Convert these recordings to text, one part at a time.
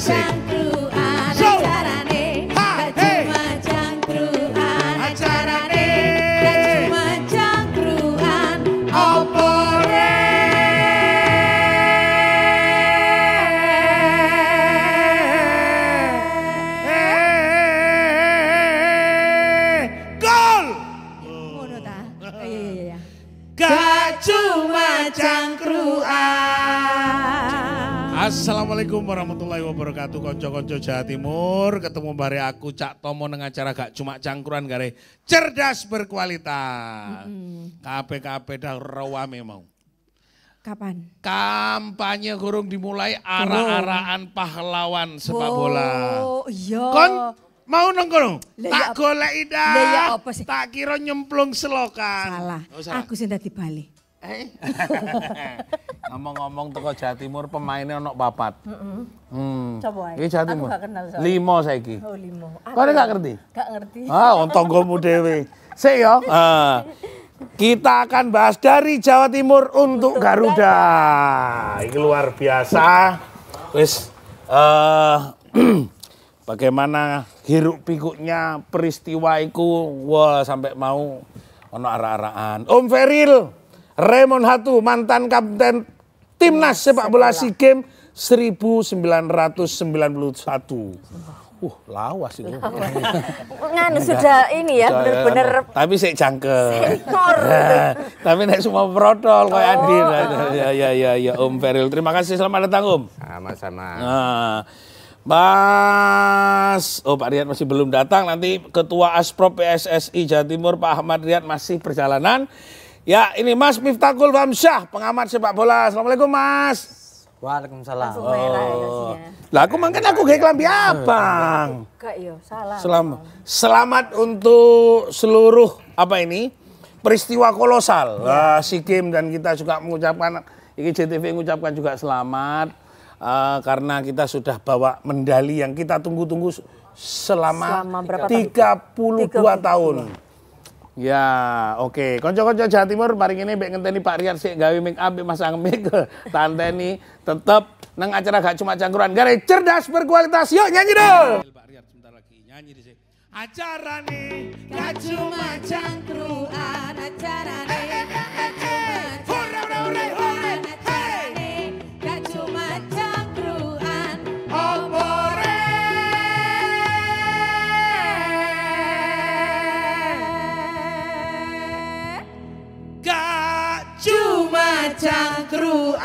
Asik. So, ha, hey. Assalamualaikum warahmatullahi wabarakatuh. Konco-konco Jawa Timur, ketemu bare aku Cak Tomo nang acara gak cuma cangkruan gare cerdas berkualitas. KP dah rawame mau. Kapan? Kampanye gurung dimulai arah-arahan pahlawan sepak bola. Oh iya. Kon mau nang kono? Tak ya goleki dah. ya apa sih? Tak kira nyemplung selokan. Salah. Oh, salah. Aku sing dadi bali. Ngomong-ngomong teko Jawa Timur pemainnya ono papat. Coba ae. Iki Jawa Timur. Aku gak kenal soalnya. 5 saiki. Oh 5. Kok gak ngerti? Gak ngerti. Tonggomu dhewe. Sik ya. Kita akan bahas dari Jawa Timur untuk Garuda. Ini luar biasa. Wis bagaimana hiruk pikuknya peristiwa iku. Wah, sampai mau ono arah-arahan. Om Feril Raymond Hatu, mantan kapten timnas sepak bola SEA Games 1991. Lawas itu. Nganu sudah ini ya, bener-bener. Tapi sik jangkep. Tapi nek semua protol kayak Adil. Ya Om Feril. Terima kasih, selamat datang Om. Sama-sama. Mas, Pak Riyad masih belum datang. Nanti Ketua Asprop PSSI Jawa Timur Pak Ahmad Riyad masih perjalanan. Ya, ini Mas Miftahul Hamsyah, pengamat sepak bola. Assalamualaikum Mas. Waalaikumsalam. Lah aku mangken aku gawe klambi abang. Gak yo, salah. Selamat untuk seluruh peristiwa kolosal SEA Games, dan kita juga mengucapkan JTV mengucapkan juga selamat karena kita sudah bawa medali yang kita tunggu-tunggu selama 32 tahun. Ya, oke. Konco-konco Jawa Timur paling ini mbek ngenteni Pak Riyad sik gawe make up masang mic tanteni tetep nang acara gak cuma cangkruan gare cerdas berkualitas. Yuk nyanyi dong. Pak Riyad sebentar lagi nyanyi di sini. Acarane gak cuma cangkruan, acarane gak cuma cangkruan, acarane gak cuma cangkruan. Opore cuma cangkruan.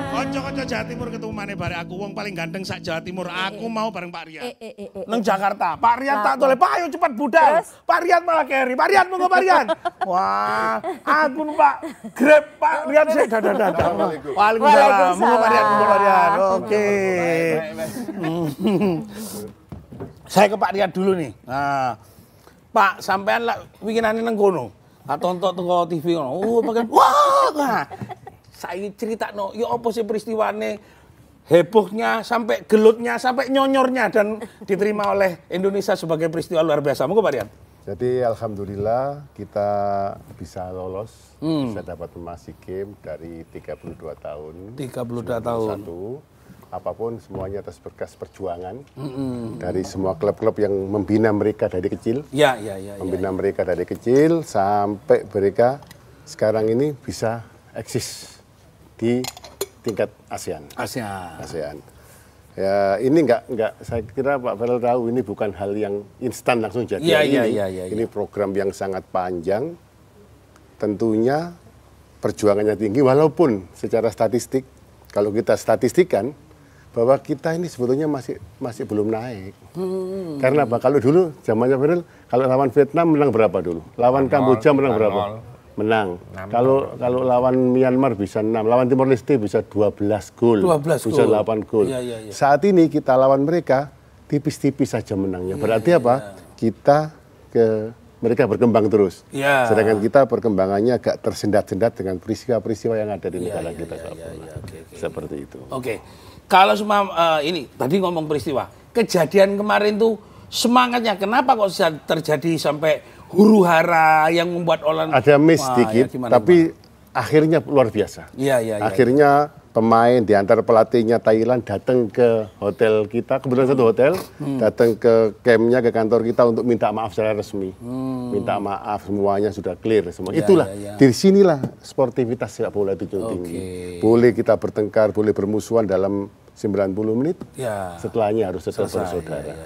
Konco-konco Jawa Timur ketemu maneh bareng aku wong paling ganteng sak Jawa Timur. Aku mau bareng Pak Riyad. Nang Jakarta. Pak Riyad tak tole, Pak ayo cepat budal. Pak Riyad malah keri. Pak Riyad monggo Pak Riyad. Wah, aku Pak Grab Pak Riyad sik dadah. Waalaikumsalam. Monggo Pak Riyad, Oke. Saya ke Pak Riyad dulu nih. Nah, Pak, sampean lah winginane nang kono. Tonton teko TV ngono. Wah. Saya critakno, ya apa sih peristiwane hebohnya sampai gelutnya sampai nyonyornya dan diterima oleh Indonesia sebagai peristiwa luar biasa. Monggo Pak Riyad. Jadi alhamdulillah kita bisa lolos, bisa dapat emas SEA Games dari 32 tahun. 32 tahun. Apapun semuanya atas berkas perjuangan dari semua klub-klub yang membina mereka dari kecil. Membina mereka dari kecil sampai mereka sekarang ini bisa eksis di tingkat ASEAN. Ya ini enggak saya kira Pak Feril tahu ini bukan hal yang instan langsung jadi. Ini program yang sangat panjang. Tentunya perjuangannya tinggi walaupun secara statistik kalau kita statistikan bahwa kita ini sebetulnya masih belum naik. Karena apa? Kalau dulu zamannya Feril, kalau lawan Vietnam menang berapa dulu? Lawan Kamboja menang berapa? Menang. Kalau lawan Myanmar bisa 6, lawan Timor Leste bisa 12 gol. Bisa 8 gol. Saat ini kita lawan mereka tipis-tipis saja menangnya. Berarti apa? Kita mereka berkembang terus. Sedangkan kita perkembangannya agak tersendat-sendat dengan peristiwa-peristiwa yang ada di negara kita. Seperti itu. Oke. Kalau semua ini tadi ngomong peristiwa, kejadian kemarin tuh semangatnya kenapa kok bisa terjadi sampai huru-hara yang membuat orang ada miss dikit, tapi akhirnya luar biasa. Akhirnya pemain di antara pelatihnya Thailand datang ke hotel kita, kebetulan satu hotel, datang ke campnya, ke kantor kita untuk minta maaf secara resmi. Minta maaf, semuanya sudah clear semua. Itulah, di sinilah sportivitas sepak bola itu tinggi. Boleh kita bertengkar, boleh bermusuhan dalam 90 menit, setelahnya harus tetap bersaudara.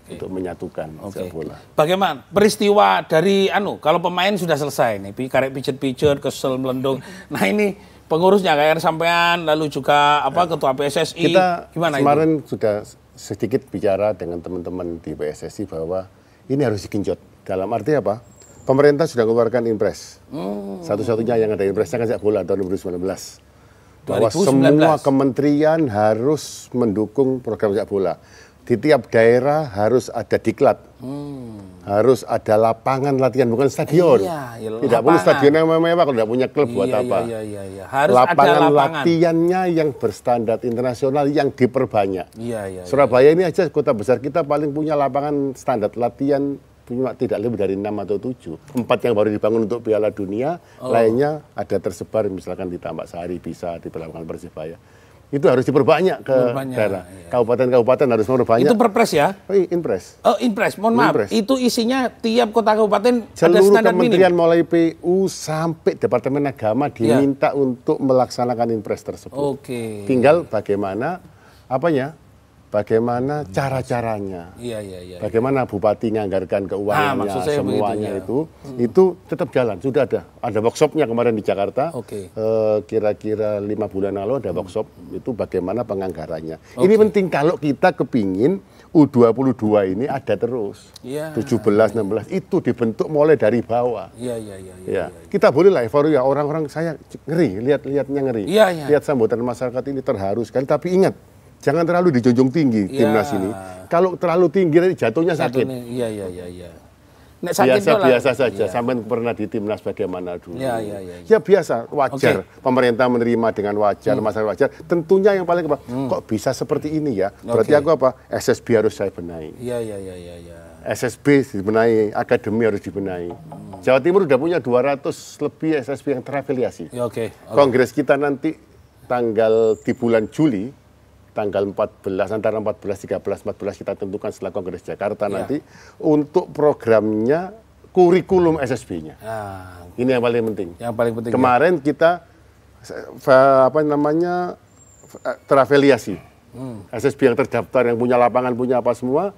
Untuk menyatukan sepak bola. Bagaimana peristiwa dari kalau pemain sudah selesai nih, karek pijet-pijet, kesel melendung. Nah ini pengurusnya kayak sampean, lalu juga ketua PSSI. Kita gimana kemarin itu? sudah sedikit bicara dengan teman-teman di PSSI bahwa ini harus digenjot. Dalam arti apa? Pemerintah sudah mengeluarkan impres. Satu-satunya yang ada impresnya kan sepak bola tahun 2019. Bahwa 2019. Semua kementerian harus mendukung program sepak bola. Di tiap daerah harus ada diklat, harus ada lapangan latihan, bukan stadion. Tidak perlu stadion yang mewah kalau tidak punya klub buat apa. Harus lapangan ada latihannya yang berstandar internasional yang diperbanyak. Surabaya ini aja kota besar kita paling punya lapangan standar latihan punya tidak lebih dari 6 atau 7. 4 yang baru dibangun untuk Piala Dunia, lainnya ada tersebar misalkan di Tambak Sari, bisa di lapangan Persibaya. Itu harus diperbanyak ke daerah. Kabupaten-kabupaten harus memperbanyak. Itu perpres ya? Impres. Oh, impres. Mohon maaf. Itu isinya tiap kota kabupaten seluruh ada standar kementerian minim. Mulai PU sampai Departemen Agama diminta untuk melaksanakan impres tersebut. Tinggal bagaimana bagaimana cara-caranya. Bagaimana bupati menganggarkan keuangannya, semuanya itu tetap jalan. Sudah ada workshopnya kemarin di Jakarta. Kira-kira 5 bulan lalu ada workshop itu bagaimana penganggarannya. Ini penting kalau kita kepingin U22 ini ada terus. 17, 16 itu dibentuk mulai dari bawah. Kita bolehlah evaluasi orang-orang, saya ngeri lihatnya ngeri. Lihat sambutan masyarakat ini terharu sekali, tapi ingat jangan terlalu dijunjung tinggi timnas ini. Kalau terlalu tinggi nanti jatuhnya sakit. Biasa saja. Sampai pernah di timnas bagaimana dulu. Ya biasa, wajar. Pemerintah menerima dengan wajar, masyarakat wajar. Tentunya yang paling kok bisa seperti ini ya? Berarti aku SSB harus saya benahi. SSB dibenahi, akademi harus dibenahi. Jawa Timur udah punya 200 lebih SSB yang terafiliasi. Kongres kita nanti di bulan Juli. Tanggal 14, antara 14, 13, 14 kita tentukan setelah Kongres Jakarta nanti untuk programnya kurikulum SSB-nya. Ini yang paling penting. Kemarin kita terafiliasi. SSB yang terdaftar, yang punya lapangan, punya apa semua.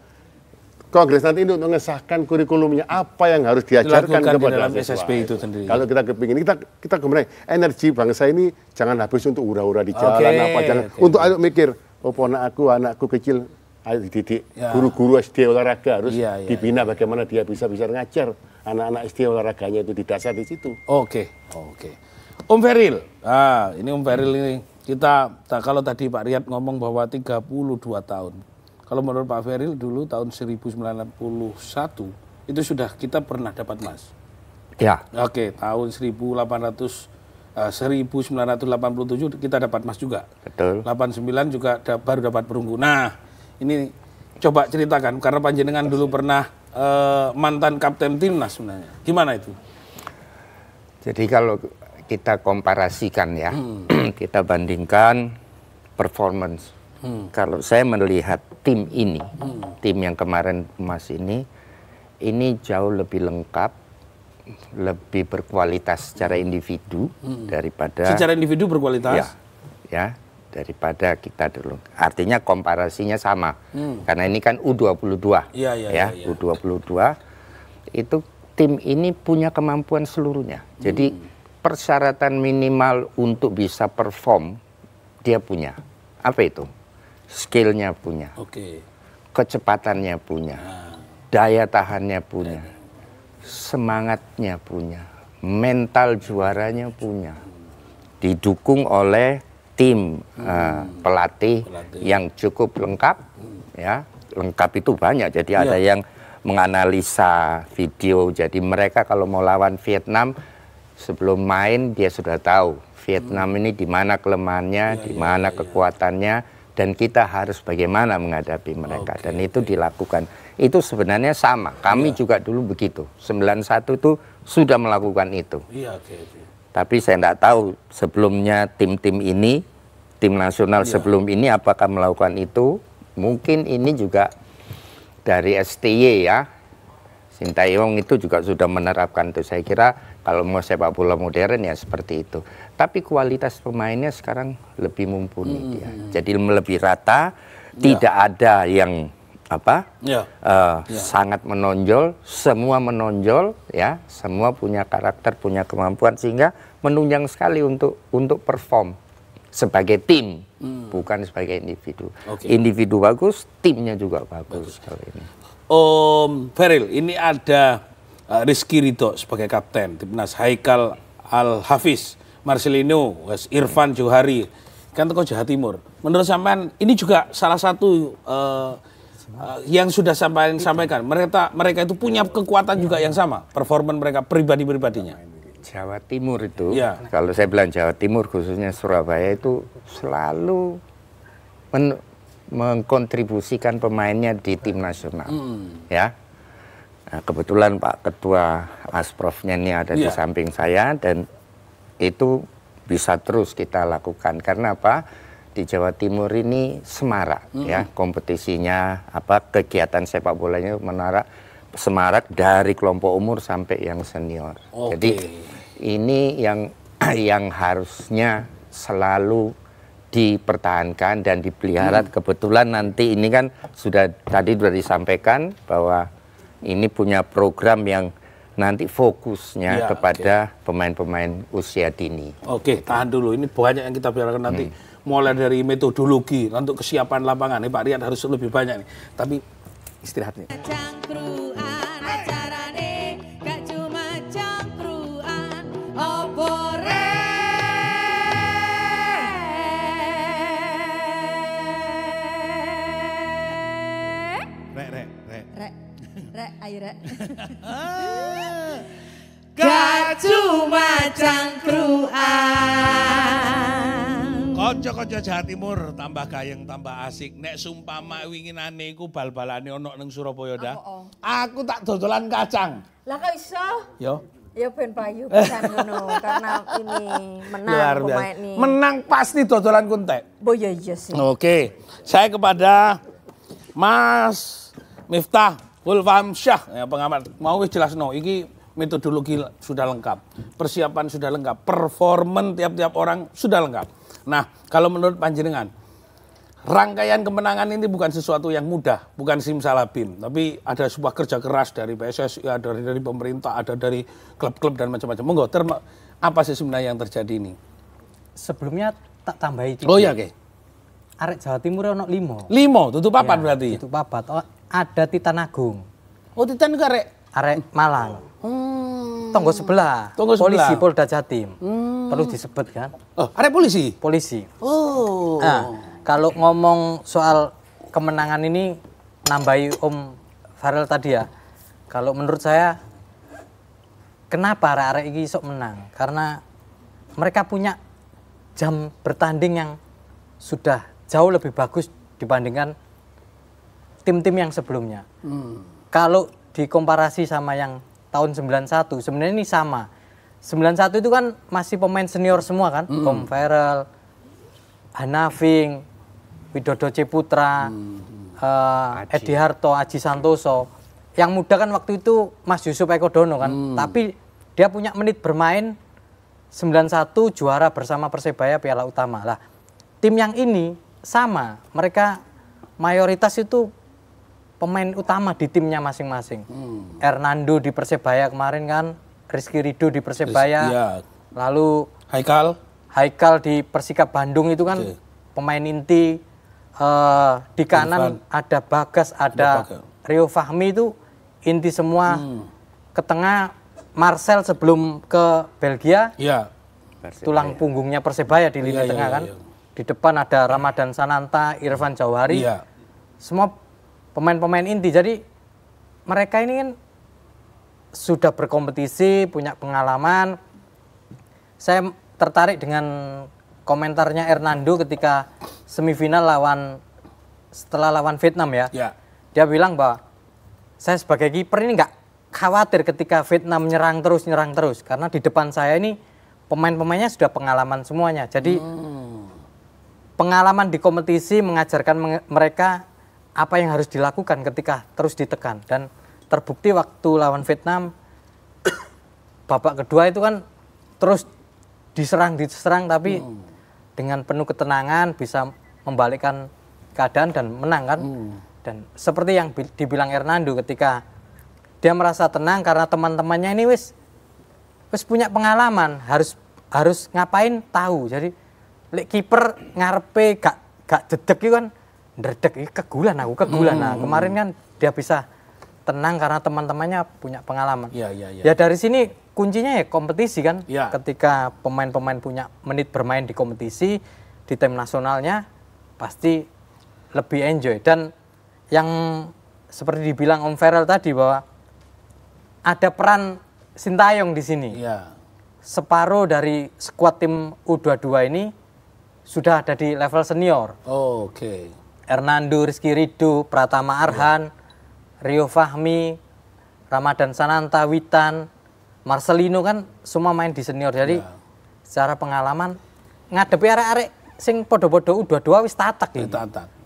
Kongres nanti untuk mengesahkan kurikulumnya apa yang harus diajarkan kepada SSB itu sendiri. Kalau kita kepingin kita kemudian energi bangsa ini jangan habis untuk hura-hura di jalan jangan untuk ayo mikir anakku kecil ayo dididik guru-guru SD olahraga harus dibina bagaimana dia bisa ngajar anak-anak SD olahraganya itu didasar di situ. Om Feril. Ini Om Feril ini kita kalau tadi Pak Riyad ngomong bahwa 32 tahun. Kalau menurut Pak Feril dulu tahun 1991 itu sudah kita pernah dapat emas. Tahun 1987 kita dapat emas juga. Betul. 89 juga baru dapat perunggu. Nah, ini coba ceritakan karena panjenengan dulu pernah mantan kapten timnas sebenarnya. Gimana itu? Jadi kalau kita komparasikan ya, kita bandingkan performance. Kalau saya melihat tim ini, tim yang kemarin emas ini jauh lebih lengkap, lebih berkualitas secara individu daripada. Secara individu berkualitas? Ya, daripada kita dulu. Artinya komparasinya sama, karena ini kan U22, U22 itu tim ini punya kemampuan seluruhnya. Jadi persyaratan minimal untuk bisa perform dia punya. Apa itu? Skillnya punya, kecepatannya punya, daya tahannya punya, semangatnya punya, mental juaranya punya, didukung oleh tim pelatih yang cukup lengkap, ya lengkap itu banyak. Jadi ada yang menganalisa video. Jadi mereka kalau mau lawan Vietnam sebelum main dia sudah tahu Vietnam ini di mana kelemahannya, di mana kekuatannya. Dan kita harus bagaimana menghadapi mereka. Dan itu dilakukan. Itu sebenarnya sama. Kami juga dulu begitu. 91 itu sudah melakukan itu. Tapi saya tidak tahu sebelumnya tim-tim ini tim nasional sebelum ini apakah melakukan itu? Mungkin ini juga dari STY ya, Sintayong itu juga sudah menerapkan itu. Saya kira kalau mau sepak bola modern ya seperti itu. Tapi kualitas pemainnya sekarang lebih mumpuni dia. Jadi lebih rata, tidak ada yang sangat menonjol, semua menonjol ya, semua punya karakter, punya kemampuan sehingga menunjang sekali untuk perform sebagai tim, bukan sebagai individu. Individu bagus, timnya juga bagus. Kalau ini. Om Feril, ini ada Rizky Ridho sebagai kapten timnas, Haikal Al-Hafiz, Marcelino, Irfan Johari, kan tokoh Jawa Timur. Menurut sampean ini juga salah satu yang sudah sampaikan. Mereka itu punya kekuatan juga yang sama, performan mereka pribadi-pribadinya. Jawa Timur itu, kalau saya bilang Jawa Timur khususnya Surabaya itu selalu mengkontribusikan pemainnya di tim nasional, ya. Nah, kebetulan Pak Ketua Asprofnya ini ada di samping saya dan itu bisa terus kita lakukan karena apa? Di Jawa Timur ini semarak, ya kompetisinya, kegiatan sepak bolanya semarak dari kelompok umur sampai yang senior. Jadi ini yang harusnya selalu dipertahankan dan dipelihara. Kebetulan nanti ini kan tadi sudah disampaikan bahwa ini punya program yang nanti fokusnya kepada pemain-pemain usia dini. Tahan dulu, ini banyak yang kita bicarakan nanti. Mulai dari metodologi untuk kesiapan lapangan, Pak Riyad harus lebih banyak nih. Tapi istirahat nih. Ayo rek. Gak cuma cangkruan. Konco-konco Jawa Timur tambah gayeng tambah asik. Nek sumpama winginane iku bal-balane ono ning Surabaya dah. Aku tak dodolan kacang. Lah kok iso? Yo. Ya ben payu pisan ngono karena ini menang pemain ini. Menang pasti dodolan kuntek. Oh iya sih. Oke. Saya kepada Mas Miftah Ulfam Syah, ya, pengamat, mau jelas iki metodologi sudah lengkap, persiapan sudah lengkap, performan tiap-tiap orang sudah lengkap. Nah, kalau menurut panjenengan, rangkaian kemenangan ini bukan sesuatu yang mudah, bukan simsalabim, tapi ada sebuah kerja keras dari PSSI, ada dari pemerintah, ada dari klub-klub dan macam-macam. Monggo, apa sih sebenarnya yang terjadi ini? Sebelumnya tak tambahi. Oh ya, oke. Arek Jawa Timur ono 5. 5, tutup papat berarti. Tutup papat. Ada Titan Agung. Oh, Titan juga arek Malang. Tonggo sebelah. Polisi Polda Jatim. Perlu disebut kan? Oh, arek polisi? Polisi. Oh. Nah, kalau ngomong soal kemenangan ini nambahi Om Farel tadi ya. Kalau menurut saya kenapa arek-arek ini sok menang? Karena mereka punya jam bertanding yang sudah jauh lebih bagus dibandingkan tim-tim yang sebelumnya. Kalau dikomparasi sama yang tahun 91, sebenarnya ini sama. 91 itu kan masih pemain senior semua kan, Om Farel, Hanafing, Widodo Ciputra, Edi Harto, Aji Santoso. Yang muda kan waktu itu Mas Yusuf Eko Dono kan, tapi dia punya menit bermain 91 juara bersama Persebaya Piala Utama. Lah, tim yang ini sama, mereka mayoritas itu pemain utama di timnya masing-masing. Hernando di Persebaya kemarin kan, Rizky Ridho di Persebaya, lalu Haikal di Persikap Bandung itu kan pemain inti. Di kanan ada Bagas, ada Rio Fahmi itu inti semua. Ke tengah Marcel sebelum ke Belgia, tulang punggungnya Persebaya di lini tengah kan. Di depan ada Ramadan Sananta, Irfan Jauhari, semua pemain-pemain inti. Jadi mereka ini kan sudah berkompetisi, punya pengalaman. Saya tertarik dengan komentarnya Hernando ketika semifinal setelah lawan Vietnam ya. Dia bilang bahwa saya sebagai kiper ini nggak khawatir ketika Vietnam nyerang terus karena di depan saya ini pemain-pemainnya sudah pengalaman semuanya. Jadi pengalaman di kompetisi mengajarkan mereka apa yang harus dilakukan ketika terus ditekan. Dan terbukti waktu lawan Vietnam, babak kedua itu kan terus diserang tapi dengan penuh ketenangan bisa membalikkan keadaan dan menang kan. Dan seperti yang dibilang Hernando, ketika dia merasa tenang karena teman-temannya ini wis punya pengalaman, harus ngapain tahu. Jadi lek kiper ngarepe gak jedek itu kan ndredeg iki kegulan. Nah, kemarin kan dia bisa tenang karena teman-temannya punya pengalaman. Ya dari sini kuncinya ya kompetisi kan. Ketika pemain-pemain punya menit bermain di kompetisi, di tim nasionalnya pasti lebih enjoy. Dan yang seperti dibilang Om Farel tadi bahwa ada peran Sintayong di sini. Separuh dari skuad tim U22 ini sudah ada di level senior. Hernando, Rizky Ridho, Pratama Arhan, Rio Fahmi, Ramadan Sananta, Witan, Marcelino kan semua main di senior. Jadi secara pengalaman ngadepi arek-arek sing podo-podo U22 wis tatak gitu.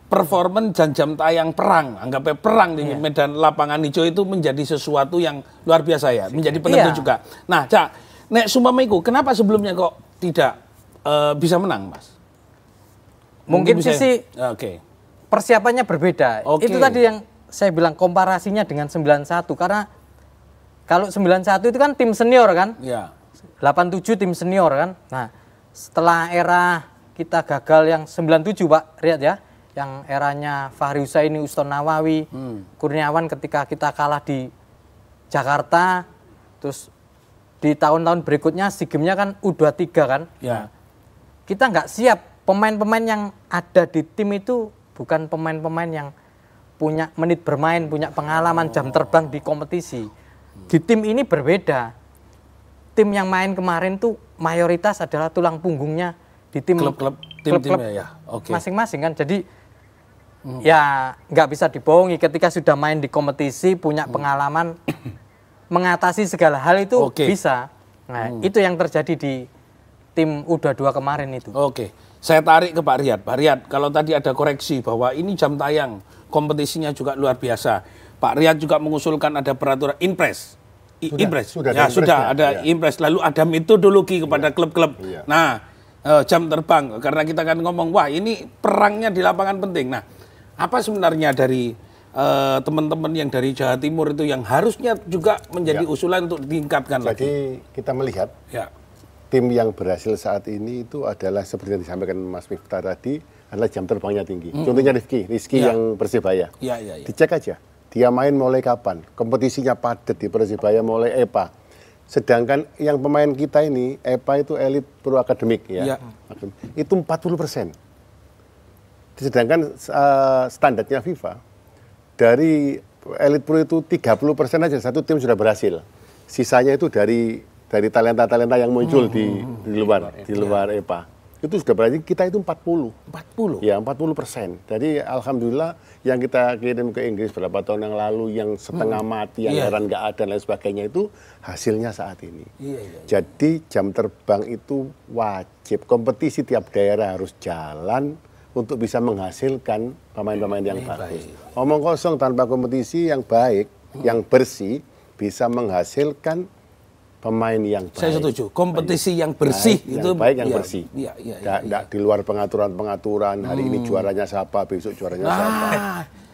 Performan dan jam tayang perang, anggapnya perang di medan lapangan hijau itu menjadi sesuatu yang luar biasa ya, menjadi penentu juga. Nah, Cak, nek Sumpamaiku, kenapa sebelumnya kok tidak bisa menang, Mas? Mungkin sisi persiapannya berbeda. Itu tadi yang saya bilang komparasinya dengan 91, karena kalau 91 itu kan tim senior kan? 87 tim senior kan? Nah, setelah era kita gagal yang 97 Pak Riyad ya, yang eranya Fahri Husaini, Uston Nawawi, Kurniawan ketika kita kalah di Jakarta, terus di tahun-tahun berikutnya SEA Games-nya kan U23 kan? Kita nggak siap, pemain-pemain yang ada di tim itu bukan pemain-pemain yang punya menit bermain, punya pengalaman, jam terbang di kompetisi. Di tim ini berbeda. Tim yang main kemarin tuh mayoritas adalah tulang punggungnya di tim klub-klub masing-masing kan. Jadi ya nggak bisa dibohongi, ketika sudah main di kompetisi, punya pengalaman, mengatasi segala hal itu bisa. Nah, itu yang terjadi di tim U22 kemarin itu. Saya tarik ke Pak Riyad. Pak Riyad, kalau tadi ada koreksi bahwa ini jam tayang, kompetisinya juga luar biasa. Pak Riyad juga mengusulkan ada peraturan impres. Sudah ada impres. Lalu ada metodologi kepada klub-klub. Nah, jam terbang, karena kita kan ngomong, wah ini perangnya di lapangan penting. Nah, apa sebenarnya dari teman-teman yang dari Jawa Timur itu yang harusnya juga menjadi usulan untuk ditingkatkan lagi? Jadi kita melihat tim yang berhasil saat ini itu adalah seperti yang disampaikan Mas Miftah tadi, adalah jam terbangnya tinggi. Contohnya Rizky yang Persibaya. Dicek aja, dia main mulai kapan, kompetisinya padat di Persibaya mulai EPA. Sedangkan yang pemain kita ini, EPA itu elit pro akademik ya. Itu 40%. Sedangkan standarnya FIFA, dari elit pro itu 30% aja satu tim sudah berhasil. Sisanya itu dari talenta-talenta yang muncul di luar EPA. Itu sudah berarti kita itu 40. Ya, 40%. Jadi alhamdulillah yang kita kirim ke Inggris beberapa tahun yang lalu yang setengah mati, yang heran nggak ada dan lain sebagainya itu hasilnya saat ini. Jadi jam terbang itu wajib, kompetisi tiap daerah harus jalan untuk bisa menghasilkan pemain-pemain yang bagus. Omong kosong tanpa kompetisi yang baik, yang bersih, bisa menghasilkan pemain yang baik. Saya setuju. Kompetisi yang bersih itu baik, yang bersih. Tidak di luar pengaturan-pengaturan. Hari ini juaranya siapa, besok juaranya siapa.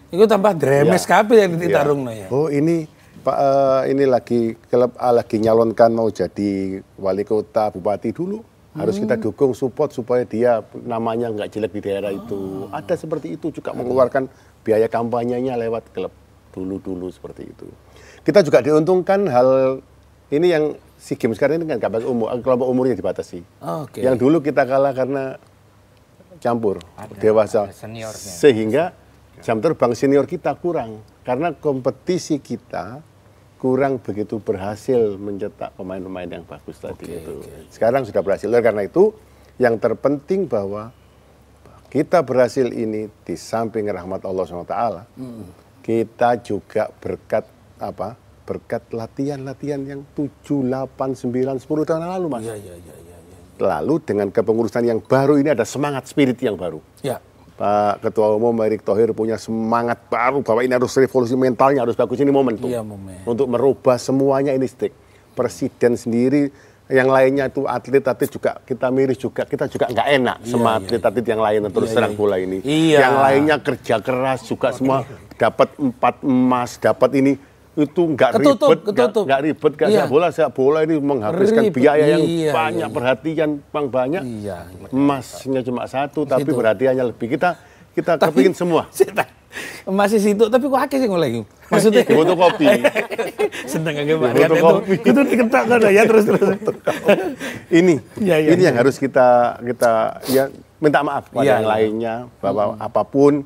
Itu tambah dremes kabeh yang ditarung ya. Oh ini Pak, ini lagi klub A lagi nyalonkan mau jadi wali kota, bupati dulu. Harus kita dukung, support supaya dia namanya nggak jelek di daerah itu. Ada seperti itu juga mengeluarkan biaya kampanyenya lewat klub dulu seperti itu. Kita juga diuntungkan hal ini yang SEA Games sekarang ini kan kelompok umurnya dibatasi. Yang dulu kita kalah karena campur dewasa, sehingga jam terbang senior kita kurang karena kompetisi kita kurang begitu berhasil mencetak pemain-pemain yang bagus tadi itu. Sekarang sudah berhasil. Karena itu yang terpenting bahwa kita berhasil ini di samping rahmat Allah SWT, kita juga berkat berkat latihan-latihan yang 7, 8, 9, 10 tahun lalu, Mas. Lalu dengan kepengurusan yang baru ini ada semangat spirit yang baru. Ya. Pak Ketua Umum Erick Thohir punya semangat baru bahwa ini harus revolusi mentalnya, harus bagus, ini momentum. Iya, momen. Untuk merubah semuanya ini stick. Presiden sendiri, yang lainnya itu atlet-atlet juga kita miris juga, kita juga nggak enak sama atlet-atlet yang lain terus terang bola ini. Yang lainnya kerja keras juga semua dapat 4 emas, dapat ini. Itu nggak ribet, nggak sepak bola ini menghabiskan biaya yang banyak, perhatian banyak. Emasnya cuma 1, tapi perhatiannya lebih. Kita kepingin semua. Masih situ, tapi kok akeh sih ngoleh. Maksudnya foto kopi. Seneng agak banget itu diketak kan ya terus. Ini yang harus kita ya minta maaf pada yang lainnya bahwa apapun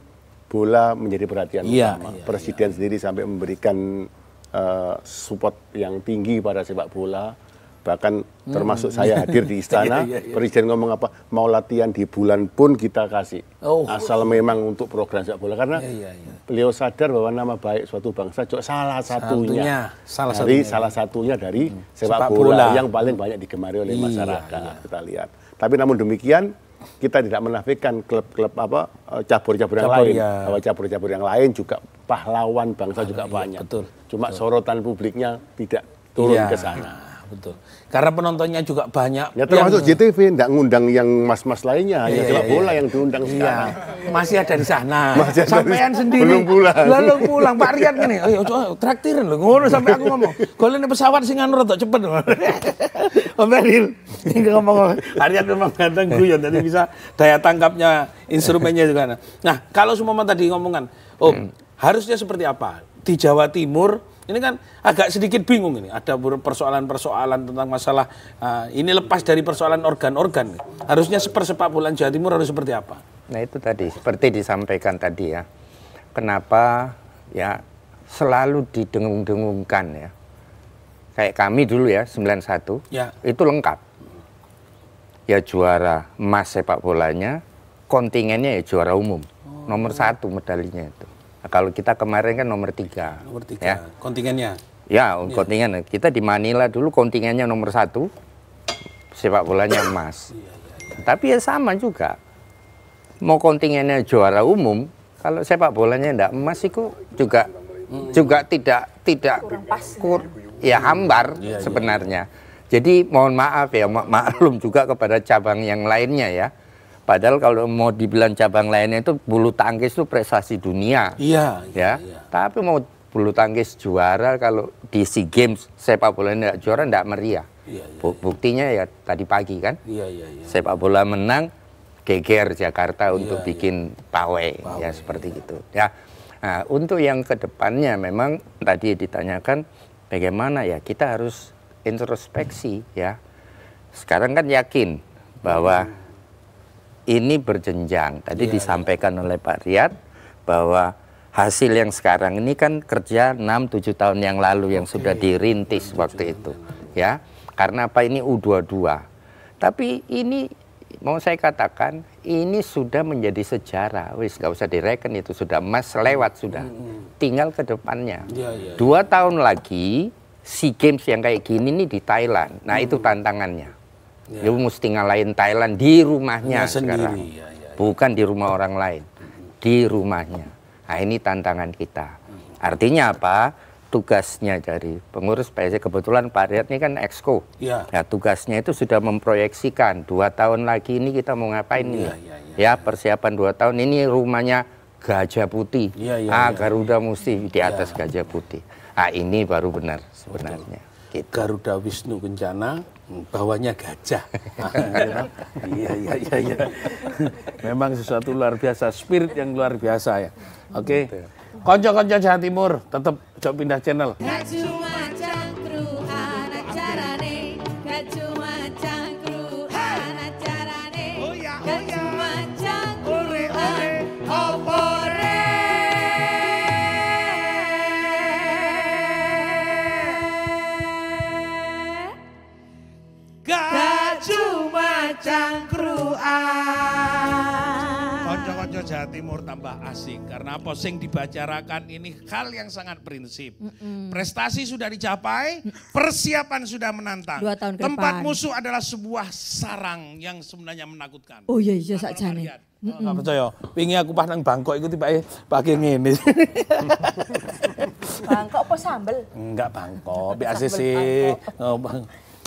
bola menjadi perhatian utama. Presiden sendiri sampai memberikan support yang tinggi pada sepak bola, bahkan termasuk saya hadir di istana. Presiden ngomong apa, mau latihan di bulan pun kita kasih, asal memang untuk program sepak bola, karena beliau sadar bahwa nama baik suatu bangsa salah satunya dari sepak bola yang paling banyak digemari oleh masyarakat. Kita lihat. Tapi namun demikian kita tidak menafikan klub-klub cabur-cabur yang lain, bahwa cabur-cabur yang lain juga pahlawan bangsa juga banyak. Cuma sorotan publiknya tidak turun ke sana. Betul. Karena penontonnya juga banyak. Ya termasuk JTV tidak ngundang yang mas-mas lainnya, hanya sepak bola yang diundang sekarang. Masih ada di sana. Sampean sendiri. Belum pulang. Pak Riyad gini, ayo traktirin lho. Ngono sampai aku ngomong. Golek pesawat sing anu rada cepet. Om Beril. Ngomong Pak Riyad memang ganteng guyon, jadi bisa daya tangkapnya instrumennya juga. Nah, kalau semua tadi ngomongan, harusnya seperti apa? Di Jawa Timur ini kan agak sedikit bingung ini. Ada persoalan-persoalan tentang masalah ini lepas dari persoalan organ-organ. Harusnya sepak bola Jawa Timur harus seperti apa? Nah itu tadi, seperti disampaikan tadi ya. Kenapa ya selalu didengung-dengungkan ya. Kayak kami dulu ya, 91, itu lengkap. Ya juara emas sepak bolanya, kontingennya ya juara umum. Nomor 1 medalinya itu. Nah, kalau kita kemarin kan nomor 3. Nomor 3, ya. kontingennya? Ya, kontingen. Kita di Manila dulu kontingennya nomor 1, sepak bolanya emas. Tapi ya sama juga. Mau kontingennya juara umum, kalau sepak bolanya enggak emas itu juga tidak hambar sebenarnya. Jadi mohon maaf ya, maklum juga kepada cabang yang lainnya ya. Padahal kalau mau dibilang cabang lainnya itu bulu tangkis itu prestasi dunia. Tapi mau bulu tangkis juara kalau di SEA Games sepak bola enggak juara enggak meriah. Buktinya ya tadi pagi kan. Sepak bola menang, geger Jakarta untuk bikin pawai ya seperti itu. Ya. Nah, untuk yang kedepannya memang tadi ditanyakan bagaimana ya kita harus introspeksi ya. Sekarang kan yakin bahwa ini berjenjang. Tadi disampaikan oleh Pak Riyad bahwa hasil yang sekarang ini kan kerja 6-7 tahun yang lalu yang sudah dirintis waktu itu. Ya, karena apa ini U22. Tapi ini mau saya katakan ini sudah menjadi sejarah. Wis nggak usah direken itu sudah emas lewat sudah. Tinggal ke depannya. 2 tahun lagi SEA Games yang kayak gini nih di Thailand. Nah itu tantangannya. Dia mesti ngalahin Thailand di rumahnya sekarang. Bukan di rumah orang lain. Di rumahnya. Nah ini tantangan kita. Artinya apa? Tugasnya dari pengurus PSSI, kebetulan Pak Riyad ini kan Exco. Nah tugasnya itu sudah memproyeksikan 2 tahun lagi ini kita mau ngapain ini. Ya persiapan 2 tahun ini rumahnya Gajah Putih. Garuda mesti di atas Gajah Putih. Nah ini baru benar sebenarnya. Gitu. Garuda Wisnu Kencana, bawahnya gajah. Iya. Memang sesuatu luar biasa, spirit yang luar biasa ya. Oke. Konco-konco Jawa Timur, tetap coba pindah channel. Konco-konco Jawa Timur tambah asik. Karena apa sing dibicarakan ini hal yang sangat prinsip. Prestasi sudah dicapai, persiapan sudah menantang. 2 tahun ke Tempat depan. musuh adalah sebuah sarang yang sebenarnya menakutkan. Oh iya sakjane. Enggak percaya. Wingi aku pas nang Bangkok iku tibake pakai ngene. Bangkok apa sambel? Enggak Bangkok, BACC.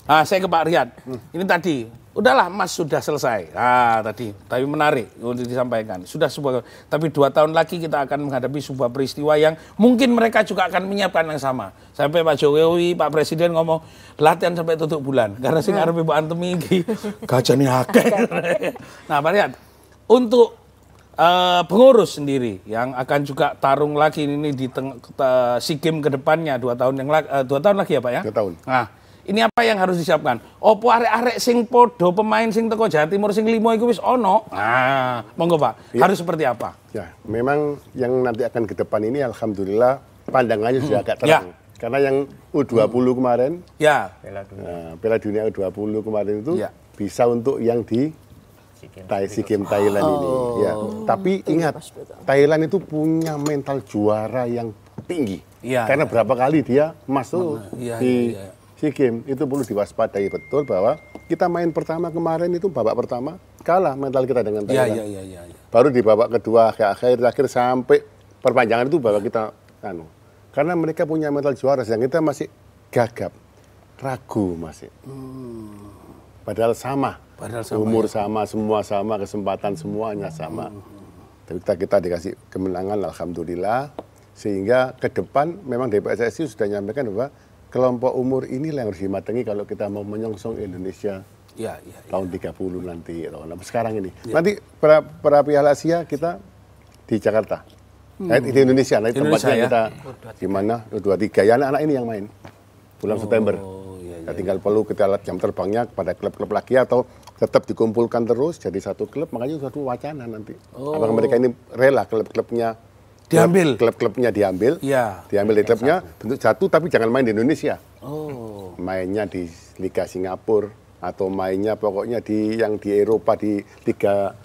Saya ke Pak Riyad. Ini tadi, udahlah Mas sudah selesai. Tadi, tapi menarik untuk disampaikan. Sudah sebuah, tapi 2 tahun lagi kita akan menghadapi sebuah peristiwa yang mungkin mereka juga akan menyiapkan yang sama. Sampai Pak Jokowi, Pak Presiden ngomong latihan sampai tutup bulan. Karena sing arepe Pak Antemi iki gajane akeh. Nah, Pak Riyad, untuk pengurus sendiri yang akan juga tarung lagi ini di SEA Games ke depannya 2 tahun lagi ya Pak ya? 2 tahun. Nah, ini apa yang harus disiapkan? Opo arek-arek sing podo pemain sing teko Jawa Timur sing 5 iku wis ono. Nah, monggo Pak, harus seperti apa? Ya, memang yang nanti akan ke depan ini alhamdulillah pandangannya sudah agak terang. Karena yang U20 kemarin, Piala Dunia U20 kemarin itu bisa untuk yang di SEA Games Thailand ini. Ya. Tapi ingat, Thailand itu punya mental juara yang tinggi. Karena berapa kali dia masuk di SEA Games, itu perlu diwaspadai betul bahwa kita main pertama kemarin itu babak pertama kalah mental kita dengan Thailand. Baru di babak kedua akhir sampai perpanjangan itu bahwa kita karena mereka punya mental juara, sedang kita masih gagap, ragu masih. Padahal sama. Umur sama, semua sama, kesempatan semuanya sama. Tapi kita dikasih kemenangan, alhamdulillah. Sehingga ke depan memang DPSSI sudah menyampaikan bahwa kelompok umur inilah yang harus dimatangi kalau kita mau menyongsong Indonesia tahun 30 nanti. Sekarang ini. Nanti para Piala Asia kita di Jakarta. Di Indonesia, nanti tempatnya kita di mana? U23. Ya anak-anak ini yang main. Bulan September. Tinggal perlu kita lihat jam terbangnya pada klub-klub lagi atau tetap dikumpulkan terus jadi satu klub, makanya suatu wacana nanti. Apakah mereka ini rela klub-klubnya diambil? Klub-klubnya diambil, diambil di klubnya bentuk satu tapi jangan main di Indonesia. Mainnya di Liga Singapura atau mainnya pokoknya yang di Eropa di liga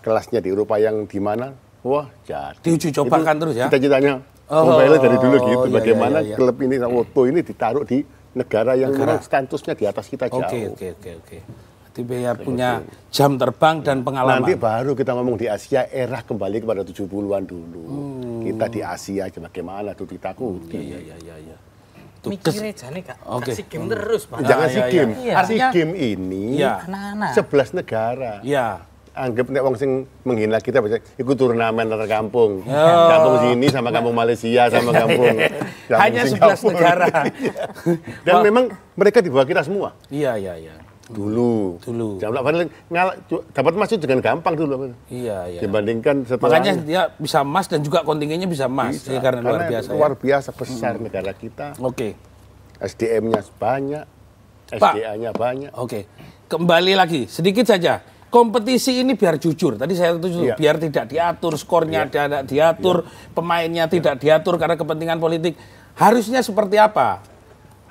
kelasnya di Eropa yang di mana? Wah, jadi diuji cobakan terus ya. Cita-citanya Mobile dari dulu gitu. Bagaimana klub ini Woto ini ditaruh di negara yang memang statusnya di atas kita jauh. Oke. Nanti punya jam terbang dan pengalaman. Nanti baru kita ngomong di Asia, era kembali kepada 70-an dulu. Kita di Asia aja bagaimana tuh ditakuti. Iya. Mikirnya jane Kak. SEA Games terus, Pak. Jangan SEA Games. SEA Games ini 11 negara. Anggap nek wong sing menghina kita ikut turnamen antar kampung. Kampung sini sama kampung Malaysia sama kampung hanya 11 negara. Dan memang mereka di bawah kita semua. Iya. Dulu. Dapat emas itu dengan gampang dulu. Iya. Dibandingkan setelah. Makanya dia bisa emas dan juga kontingennya bisa emas. Karena luar biasa besar negara kita. Oke. SDM-nya banyak, SDA-nya banyak. Oke. Kembali lagi sedikit saja. Kompetisi ini biar jujur. Tadi saya setuju, biar tidak diatur, skornya tidak diatur, pemainnya tidak diatur karena kepentingan politik. Harusnya seperti apa?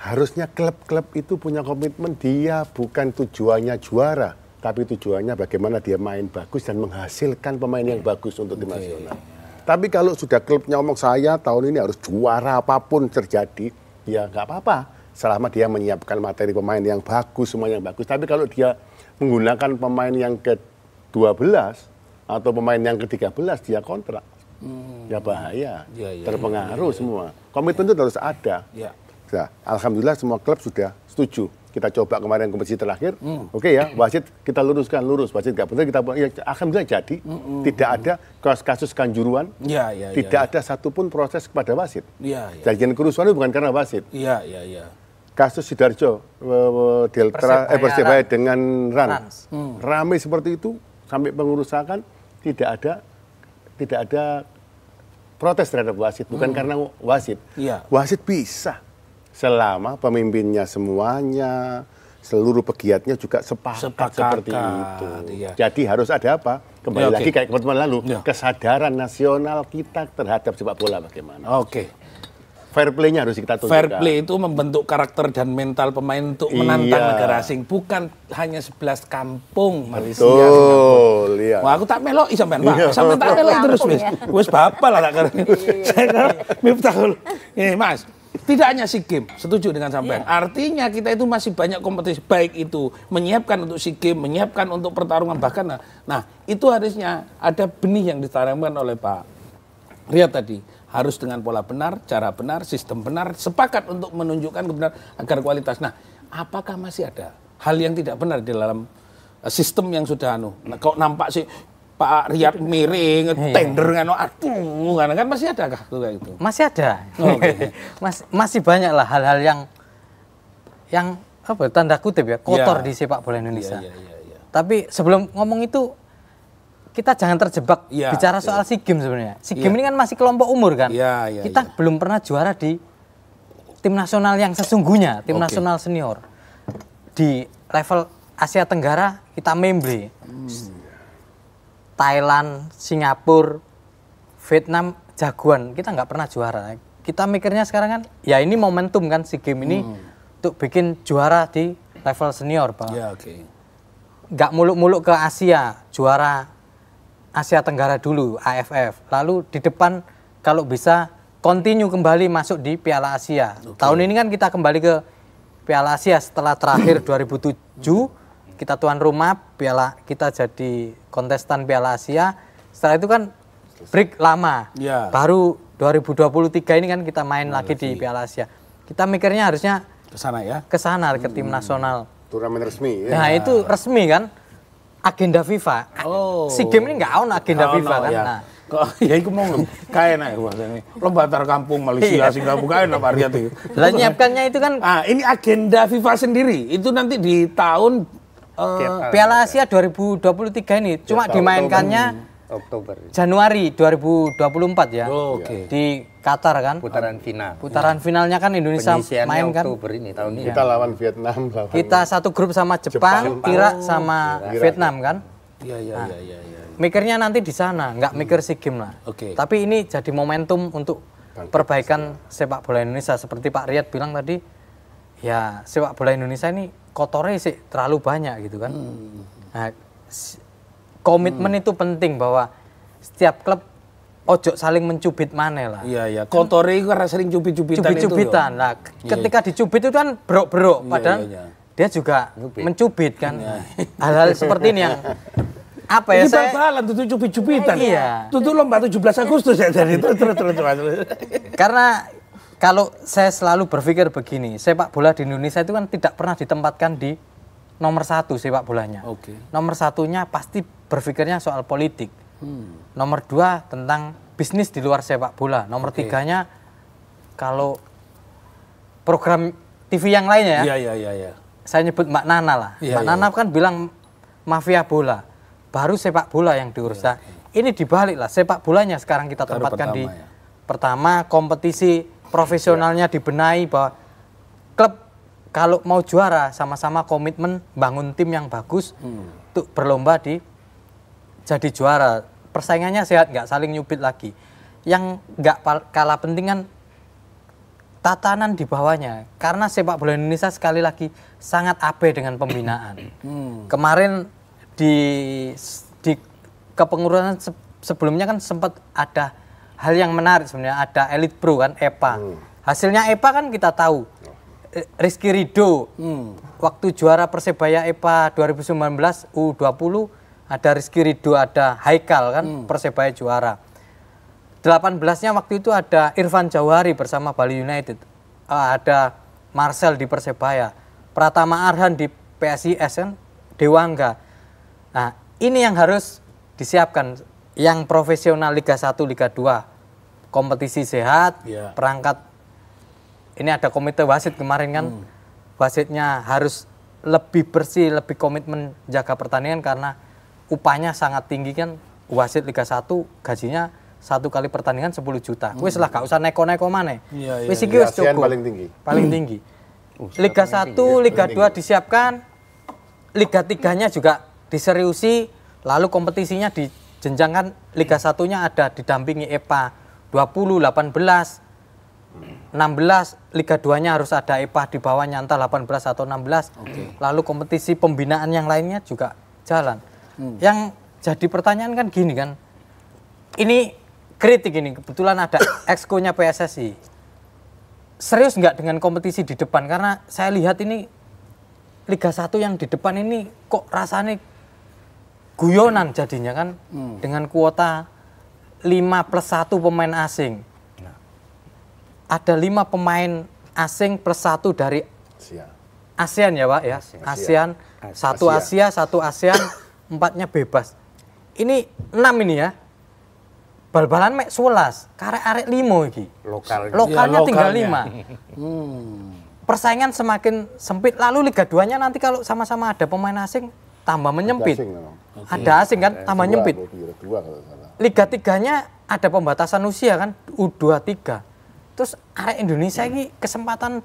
Harusnya klub-klub itu punya komitmen, dia bukan tujuannya juara, tapi tujuannya bagaimana dia main bagus dan menghasilkan pemain yang bagus untuk tim nasional. Tapi kalau sudah klubnya ngomong saya tahun ini harus juara apapun terjadi, ya nggak apa-apa. Selama dia menyiapkan materi pemain yang bagus, semua yang bagus. Tapi kalau dia menggunakan pemain yang ke-12 atau pemain yang ke-13 dia kontrak, ya bahaya, terpengaruh semua. Komitmen itu harus ada. Nah, alhamdulillah semua klub sudah setuju. Kita coba kemarin kompetisi terakhir, wasit kita lurus, wasit nggak benar kita, alhamdulillah jadi. Tidak ada kasus kanjuruan, tidak ada satupun proses kepada wasit. Janjian kerusuhan itu bukan karena wasit. Kasus Sidoarjo, Persebaya dengan Rans. Ramai seperti itu sampai pengurusakan tidak ada protes terhadap wasit, bukan karena wasit. Wasit bisa selama pemimpinnya semuanya, seluruh pegiatnya juga sepakat seperti itu. Jadi harus ada apa? Kembali lagi kayak pertemuan lalu, kesadaran nasional kita terhadap sepak bola bagaimana. Fair play-nya harus kita tunjukkan. Fair play itu membentuk karakter dan mental pemain untuk menantang negara asing. Bukan hanya 11 kampung Malaysia. Betul, aku tak meloki sampean, Pak. Sampean tak meloki terus wis. Wis bapak lah tak karep. Saya Miftahul. Ini Mas, tidak hanya SEA Games, setuju dengan sampean. Artinya kita itu masih banyak kompetisi, baik itu menyiapkan untuk SEA Games, menyiapkan untuk pertarungan bahkan. Nah, itu harusnya ada benih yang ditanamkan oleh Pak Riyad tadi. Harus dengan pola benar, cara benar, sistem benar, sepakat untuk menunjukkan kebenaran agar kualitas. Nah, apakah masih ada hal yang tidak benar di dalam sistem yang sudah Nah, kok nampak sih Pak Riyad miring, tender aduh, kan masih ada kah kayak itu? Masih ada. Masih banyak lah hal-hal yang apa tanda kutip ya kotor di sepak bola Indonesia. Tapi sebelum ngomong itu kita jangan terjebak bicara soal SEA Games sebenarnya. SEA Games ini kan masih kelompok umur kan. Kita belum pernah juara di tim nasional yang sesungguhnya, tim nasional senior. Di level Asia Tenggara kita membre. Thailand, Singapura, Vietnam jagoan, kita nggak pernah juara. Kita mikirnya sekarang kan, ya ini momentum kan SEA Games ini untuk bikin juara di level senior, Pak. Nggak muluk-muluk ke Asia, juara Asia Tenggara dulu, AFF. Lalu di depan kalau bisa continue kembali masuk di Piala Asia. Tahun ini kan kita kembali ke Piala Asia setelah terakhir 2007 kita tuan rumah, kita jadi kontestan Piala Asia. Setelah itu kan break lama. Baru 2023 ini kan kita main lagi di Piala Asia. Kita mikirnya harusnya ke sana ya. Ke sana ke tim nasional. Turnamen resmi ya. Nah, itu resmi kan. Agenda FIFA. SEA Games ini nggak ada agenda FIFA kan. Nah, ya itu mau kayak naik lomba antar kampung Malaysia Singapura kayak Pak Riyad itu. Lah nyiapkannya itu kan ini agenda FIFA sendiri. Itu nanti di tahun Piala Asia 2023 ini cuma dimainkannya Oktober. Januari 2024 ya. Di Qatar kan. Putaran final. Putaran finalnya kan Indonesia main kan. Oktober ini tahun ini. Kita lawan Vietnam. Kita satu grup sama Jepang, Irak sama Vietnam kan. Iya. Mikirnya nanti di sana, nggak mikir SEA Games lah. Tapi ini jadi momentum untuk perbaikan sepak bola Indonesia seperti Pak Riyad bilang tadi. Ya, sepak bola Indonesia ini kotornya sih terlalu banyak gitu kan. Nah, komitmen itu penting bahwa setiap klub ojo saling mencubit maneh lah. Iya. Kotornya itu karena sering cubit-cubitan. Nah, ketika dicubit itu kan berok-berok, padahal dia juga mencubit kan. Hal-hal seperti ini yang apa ya, saya bal-balan tuh cubit-cubitan. Itu lomba 17 Agustus ya jadi terus. Karena kalau saya selalu berpikir begini, sepak bola di Indonesia itu kan tidak pernah ditempatkan di nomor satu sepak bolanya. Nomor satunya pasti berpikirnya soal politik. Nomor dua tentang bisnis di luar sepak bola. Nomor tiganya kalau program TV yang lainnya ya. Iya. Saya nyebut Mbak Nana lah. Mbak Nana kan bilang mafia bola. Baru sepak bola yang diurus. Ini dibalik lah. Sepak bolanya sekarang kita tempatkan di pertama kompetisi profesionalnya dibenahi bahwa klub kalau mau juara sama-sama komitmen bangun tim yang bagus untuk berlomba di jadi juara. Persaingannya sehat, nggak saling nyubit lagi. Yang nggak kalah penting kan tatanan di bawahnya. Karena sepak bola Indonesia sekali lagi sangat abai dengan pembinaan. Kemarin di kepengurusan sebelumnya kan sempat ada hal yang menarik sebenarnya, ada Elite Pro kan, EPA. Hasilnya EPA kan kita tahu. Rizky Ridho, waktu juara Persebaya EPA 2019 U20, ada Rizky Ridho, ada Haikal kan, Persebaya juara. 18-nya waktu itu ada Irfan Jauhari bersama Bali United. Ada Marcel di Persebaya. Pratama Arhan di PSIS kan, Dewangga. Nah, ini yang harus disiapkan. Yang profesional Liga 1, Liga 2. Kompetisi sehat, perangkat. Ini ada komite wasit kemarin kan. Wasitnya harus lebih bersih, lebih komitmen jaga pertandingan karena upahnya sangat tinggi kan. Wasit Liga 1 gajinya 1 kali pertandingan 10 juta. Wis lah gak usah neko-neko maneh. Wis iki wis cukup. Paling tinggi. Liga 1, Liga 2 disiapkan. Liga 3-nya juga diseriusi, lalu kompetisinya dijenjangkan. Liga 1-nya ada didampingi EPA 20, 18, 16, Liga 2-nya harus ada EPA di bawahnya entah 18 atau 16. Lalu kompetisi pembinaan yang lainnya juga jalan. Yang jadi pertanyaan kan gini kan. Ini kritik ini, kebetulan ada exco-nya PSSI. Serius nggak dengan kompetisi di depan? Karena saya lihat ini Liga 1 yang di depan ini kok rasanya guyonan jadinya kan. Dengan kuota 5+1 pemain asing. Ada 5 pemain asing plus 1 dari ASEAN ya Pak ya. ASEAN, 1 Asia, 1 ASEAN, 4-nya bebas. Ini 6 ini ya. Bal-balan mek 11, karek-arek 5 iki. Lokalnya ya, tinggal 5. Persaingan semakin sempit. Lalu Liga 2-nya nanti kalau sama-sama ada pemain asing tambah menyempit. Ada asing kan tambah nyempit. Liga 3-nya ada pembatasan usia kan U23. Terus arek Indonesia ini kesempatan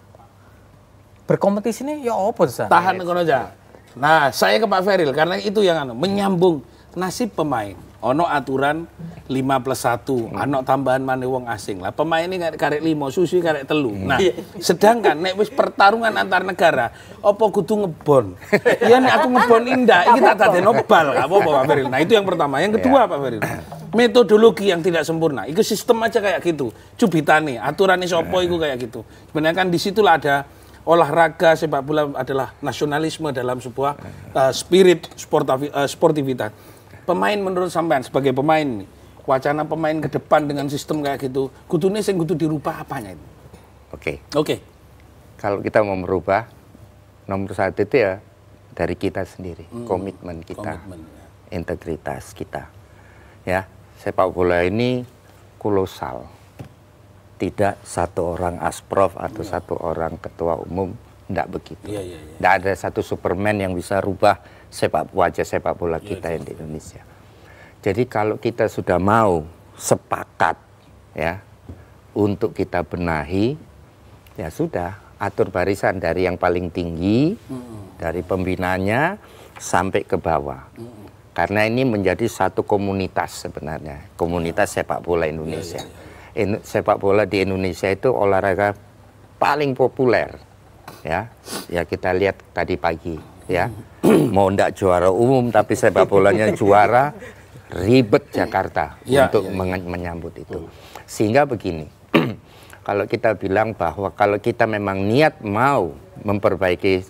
berkompetisi ini ya apa sih? Tahan kono aja. Nah, saya ke Pak Feril karena itu yang menyambung nasib pemain. Ono aturan 5+1, ono tambahan maneh wong asing lah. Pemain ini karek 5, susu karek 3. Nah, sedangkan nek wis pertarungan antar negara, apa kudu ngebon? Ya nek aku ngebon indah, iki tak dadekno bal, gak apa-apa Pak Feril. Nah, itu yang pertama. Yang kedua Pak Feril, metodologi yang tidak sempurna. Itu sistem aja kayak gitu. Cubitane, aturannya sopo iku kayak gitu. Sebenarnya kan disitulah ada olahraga sepak bola adalah nasionalisme dalam sebuah spirit sportivitas. Pemain menurut sampean sebagai pemain, wacana pemain ke depan dengan sistem kayak gitu, kudune sing kudu dirubah apanya itu? Oke. Kalau kita mau merubah, nomor 1 itu ya dari kita sendiri, komitmen kita, integritas kita. Ya, sepak bola ini kolosal. Tidak satu orang asprof atau satu orang ketua umum, tidak begitu. Tidak ada satu Superman yang bisa rubah wajah sepak bola kita yang di Indonesia. Jadi kalau kita sudah mau sepakat ya untuk kita benahi, ya sudah atur barisan dari yang paling tinggi, dari pembinanya sampai ke bawah. Karena ini menjadi satu komunitas sebenarnya, komunitas sepak bola Indonesia. Sepak bola di Indonesia itu olahraga paling populer, ya kita lihat tadi pagi, ya mau ndak juara umum tapi sepak bolanya juara, ribet Jakarta untuk menyambut itu. Sehingga begini, kalau kita bilang bahwa kalau kita memang niat mau memperbaiki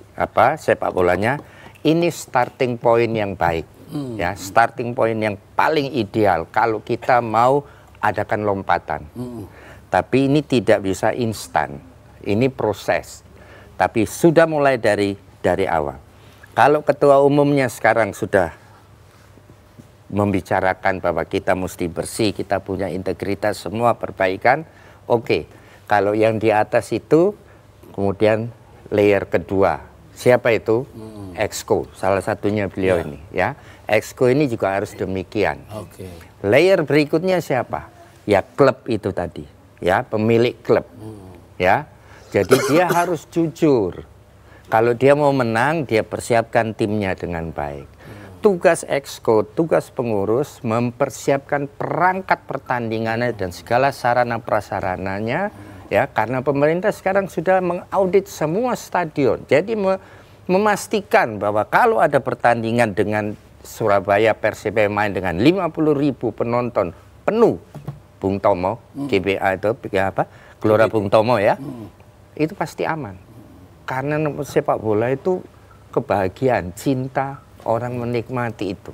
sepak bolanya, ini starting point yang baik, ya starting point yang paling ideal kalau kita mau adakan lompatan. Tapi ini tidak bisa instan. Ini proses. Tapi sudah mulai dari awal. Kalau ketua umumnya sekarang sudah membicarakan bahwa kita mesti bersih, kita punya integritas, semua perbaikan, oke. Kalau yang di atas itu, kemudian layer kedua. Siapa itu? Exco, salah satunya beliau ini, ya. Exco ini juga harus demikian. Layer berikutnya siapa? Ya klub itu tadi, ya pemilik klub, ya. Jadi dia harus jujur. Kalau dia mau menang, dia persiapkan timnya dengan baik. Tugas Exco, tugas pengurus mempersiapkan perangkat pertandingannya dan segala sarana prasarananya, ya. Karena pemerintah sekarang sudah mengaudit semua stadion. Jadi memastikan bahwa kalau ada pertandingan dengan Surabaya Persib main dengan 50.000 penonton penuh, Bung Tomo, GBA itu Gelora Bung Tomo ya, itu pasti aman. Karena sepak bola itu kebahagiaan, cinta, orang menikmati itu.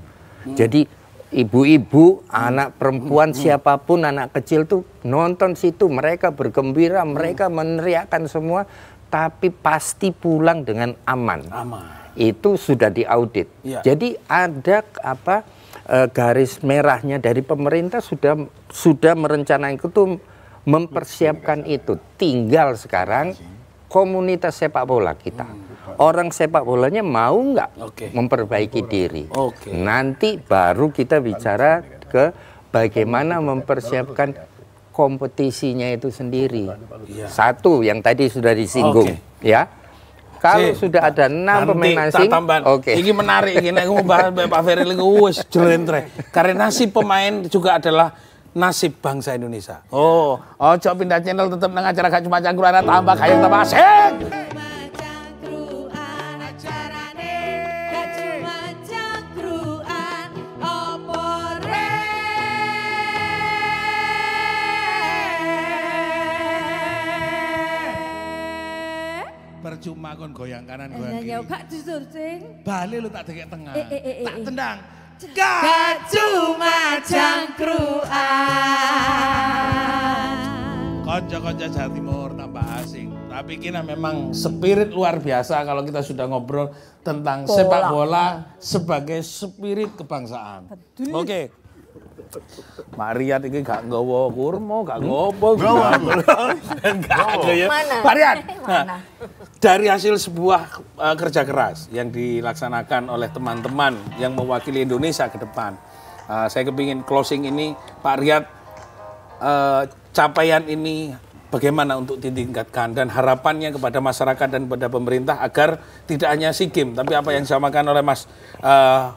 Jadi ibu-ibu, anak perempuan, siapapun, anak kecil tuh nonton situ, mereka bergembira, mereka meneriakkan semua, tapi pasti pulang dengan aman. Itu sudah diaudit. Jadi ada garis merahnya dari pemerintah sudah merencanakan itu, mempersiapkan itu. Tinggal sekarang komunitas sepak bola kita, orang sepak bolanya mau nggak memperbaiki diri. Nanti baru kita bicara ke bagaimana mempersiapkan kompetisinya itu sendiri. Satu yang tadi sudah disinggung, ya. Kalau sudah ada 6 pemain asing, ini menarik, ini aku bahas Pak Feril itu wes jelentre. Karena nasib pemain juga adalah nasib bangsa Indonesia. Coba pindah channel, tetap nang acara Gak Cuma Cangkruan, tambah kayak tambah asik. Acarane Gak Cuma Cangkruan, opo kon goyang kanan goyang kiri. Ya gak jujur sing. Balik lu tak dekek tengah. Tak tendang. Gak cuma cangkruan. Konco-konco Jawa Timur tambah asing. Tapi kita memang spirit luar biasa kalau kita sudah ngobrol tentang sepak bola sebagai spirit kebangsaan. Oke. Mak Riyad ini gak nggawa kurma, gak ngopo. Mana? Pak Riyad, nah, dari hasil sebuah kerja keras yang dilaksanakan oleh teman-teman yang mewakili Indonesia ke depan. Saya kepingin closing ini, Pak Riyad, capaian ini bagaimana untuk ditingkatkan dan harapannya kepada masyarakat dan kepada pemerintah agar tidak hanya SEA Games, tapi apa yang disampaikan oleh Mas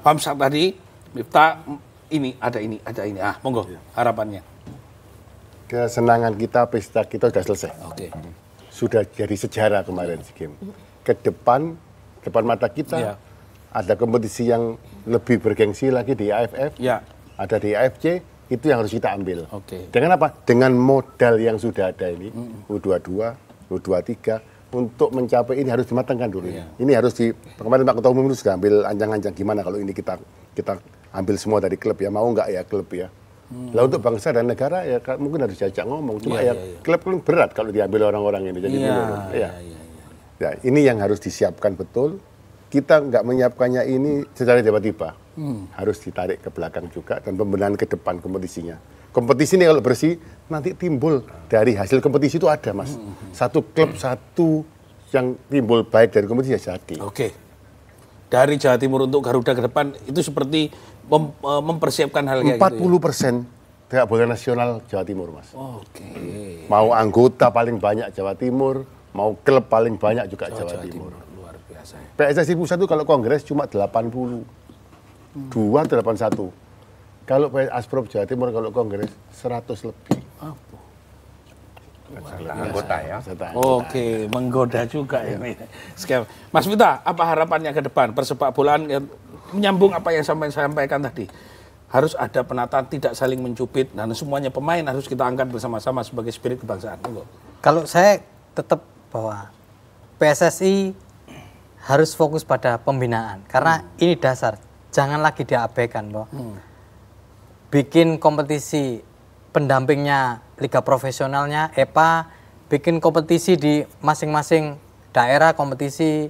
Hamzah tadi, Miftah, ini, ada ini. Monggo, harapannya. Kesenangan kita, pesta kita sudah selesai. Oke. Sudah jadi sejarah kemarin SEA Games. Ke depan mata kita, ada kompetisi yang lebih bergengsi lagi di AFF, ada di AFC, itu yang harus kita ambil. Dengan apa? Dengan modal yang sudah ada ini, U22, U23, untuk mencapai ini harus dimatangkan dulu. Ini harus kemarin Pak Ketua Umum itu sudah ambil ancang-ancang gimana kalau ini kita ambil semua dari klub ya, mau nggak ya klub ya. Lah untuk bangsa dan negara ya mungkin harus diajak ngomong. Cuma klub berat kalau diambil orang-orang ini. Jadi ya, ini yang harus disiapkan betul. Kita nggak menyiapkannya ini secara tiba-tiba. Harus ditarik ke belakang juga dan pembenahan ke depan kompetisinya. Kompetisi ini kalau bersih nanti timbul dari hasil kompetisi itu ada, Mas. Satu klub satu yang timbul baik dari kompetisi ya jadi. Oke. Dari Jawa Timur untuk Garuda ke depan itu seperti mempersiapkan hal kayak 40% gitu sepak bola nasional Jawa Timur, Mas. Mau anggota paling banyak Jawa Timur, mau klub paling banyak juga Jawa Timur. Luar biasa. PSSI pusat itu kalau kongres cuma 80. 2 atau 81. Kalau Asprop Jawa Timur kalau kongres 100 lebih. Anggota ya. Oke, menggoda juga ini. Mas Miftah, apa harapannya ke depan persepak bolaan menyambung apa yang saya sampaikan tadi? Harus ada penataan, tidak saling mencubit, dan semuanya pemain harus kita angkat bersama-sama sebagai spirit kebangsaan. Kalau saya tetap bahwa PSSI harus fokus pada pembinaan, karena ini dasar, jangan lagi diabaikan, bahwa bikin kompetisi pendampingnya liga profesionalnya, EPA, bikin kompetisi di masing-masing daerah, kompetisi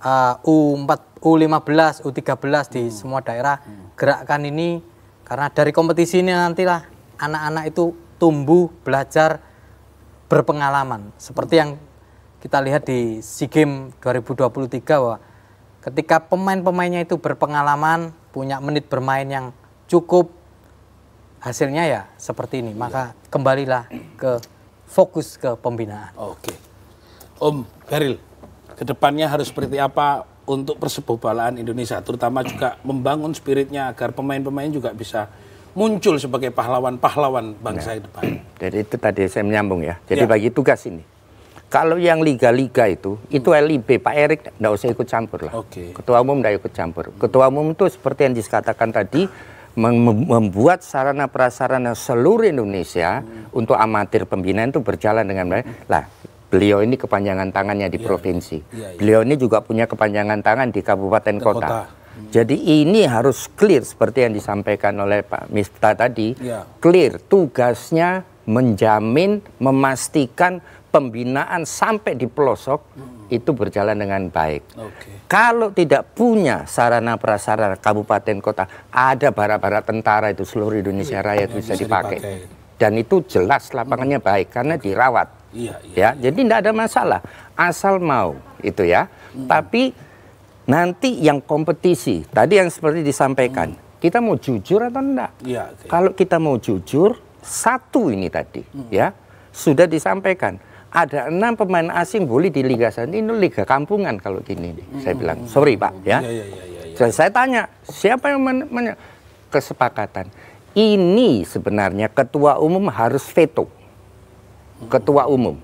U4, U15, U13 di semua daerah, gerakkan ini, karena dari kompetisi ini nantilah anak-anak itu tumbuh, belajar, berpengalaman. Seperti yang kita lihat di SEA Games 2023, bahwa ketika pemain-pemainnya itu berpengalaman, punya menit bermain yang cukup, hasilnya ya seperti ini. Maka kembalilah ke fokus ke pembinaan. Oke. Om Beril, kedepannya harus seperti apa untuk persepak bolaan Indonesia, terutama juga membangun spiritnya agar pemain-pemain juga bisa muncul sebagai pahlawan-pahlawan bangsa depan. Jadi itu tadi saya menyambung ya. Jadi bagi tugas ini, kalau yang liga-liga itu LIB, Pak Erik nggak usah ikut campur lah. Ketua Umum nggak ikut campur. Ketua Umum itu seperti yang dikatakan tadi, membuat sarana prasarana seluruh Indonesia untuk amatir pembinaan itu berjalan dengan baik. Lah, beliau ini kepanjangan tangannya di provinsi. Beliau ini juga punya kepanjangan tangan di kabupaten kota. Jadi ini harus clear seperti yang disampaikan oleh Pak Miftah tadi. Clear, tugasnya menjamin, memastikan pembinaan sampai di pelosok itu berjalan dengan baik. Kalau tidak punya sarana prasarana kabupaten kota, ada bara-bara tentara itu seluruh Indonesia Raya itu bisa dipakai. Dan itu jelas lapangannya baik karena dirawat. Ya, jadi tidak ada masalah asal mau itu ya. Tapi nanti yang kompetisi tadi yang seperti disampaikan, kita mau jujur atau enggak? Kalau kita mau jujur, satu ini tadi ya sudah disampaikan. Ada 6 pemain asing boleh di Liga 1, ini Liga kampungan kalau gini nih. Saya bilang, sorry Pak ya. Saya tanya, siapa yang kesepakatan? Ini sebenarnya Ketua Umum harus veto. Ketua Umum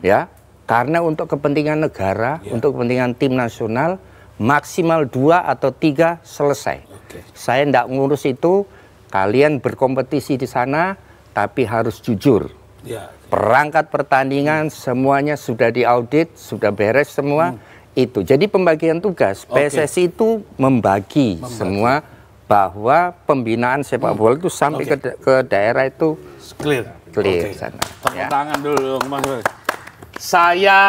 ya. Karena untuk kepentingan negara, untuk kepentingan tim nasional, maksimal 2 atau 3 selesai. Saya tidak ngurus itu, kalian berkompetisi di sana, tapi harus jujur. Perangkat pertandingan semuanya sudah diaudit, sudah beres semua. Itu. Jadi pembagian tugas. PSSI itu membagi semua bahwa pembinaan sepak bola itu sampai ke daerah itu clear sana. Tepuk tangan dulu, Mas. Saya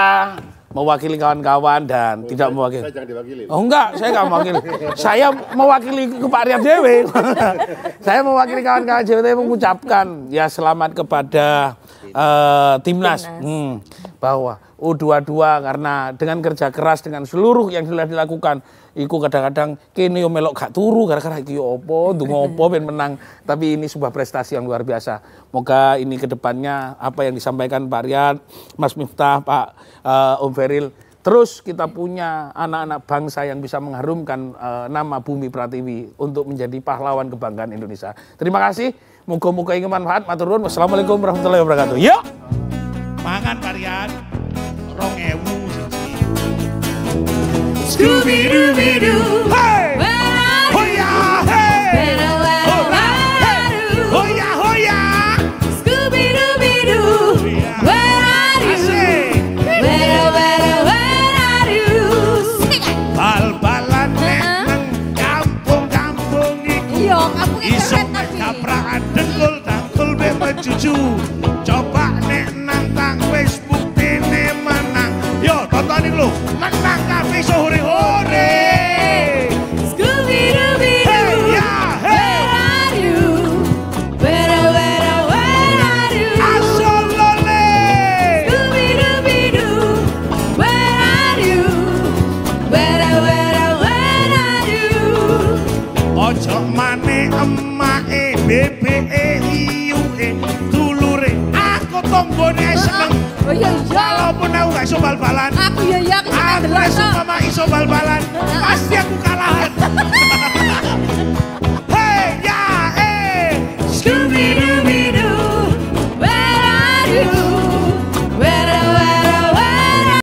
mewakili kawan-kawan dan tidak mewakili. Saya jangan diwakili. Oh enggak, saya enggak mewakili. Saya mewakili ke Pak Riyad Dewi. Saya mewakili kawan-kawan JWT mengucapkan ya selamat kepada timnas. Bahwa U22 karena dengan kerja keras dengan seluruh yang sudah dilakukan, iku kadang-kadang kene yo melok gak turu gara-gara iki opo, ndonga opo ben menang. Tapi ini sebuah prestasi yang luar biasa. Moga ini ke depannya apa yang disampaikan Pak Riyad, Mas Miftah, Pak Om Feril, terus kita punya anak-anak bangsa yang bisa mengharumkan nama Bumi Pratiwi untuk menjadi pahlawan kebanggaan Indonesia. Terima kasih. Moga-moga ini manfaat. Matur nuwun. Wassalamualaikum warahmatullahi wabarakatuh. Yuk. Mangan Pak Riyad. 2000 Scooby-Dooby-Doo, hey! Hoya, hey! Hoya, hoya! Scooby-Dooby-Doo, where are you? Where are you? Bal-balan nang kampung-kampung iku iso tabrakan dengkul-dengkul be mecucu. Coba nek nantang Facebook dene menang. Yo tontonin lu, menang kafe sore-hore. Scooby-Dooby-Doo, where are you? Where are you? Asolole. Scooby-Dooby-Doo, where are you? Where are you? Ojo mane emake bebeke hiuke dulure aku tonggone seneng. Oh iya iya. Walaupun aku gak iso bal-balan. Aku ya aku Aku iso mama iso bal-balan. Pasti aku kalah.